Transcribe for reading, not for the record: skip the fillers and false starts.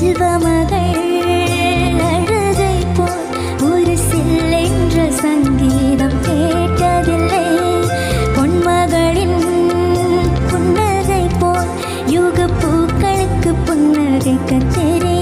செல்வமகள் அழுதை போல் ஒரு சில்லென்ற சங்கீதம் கேட்டதில்லை. பொன்மகளின் புன்னகை போல் யுக பூக்களுக்கு புன்னகைக்க தெரியும்.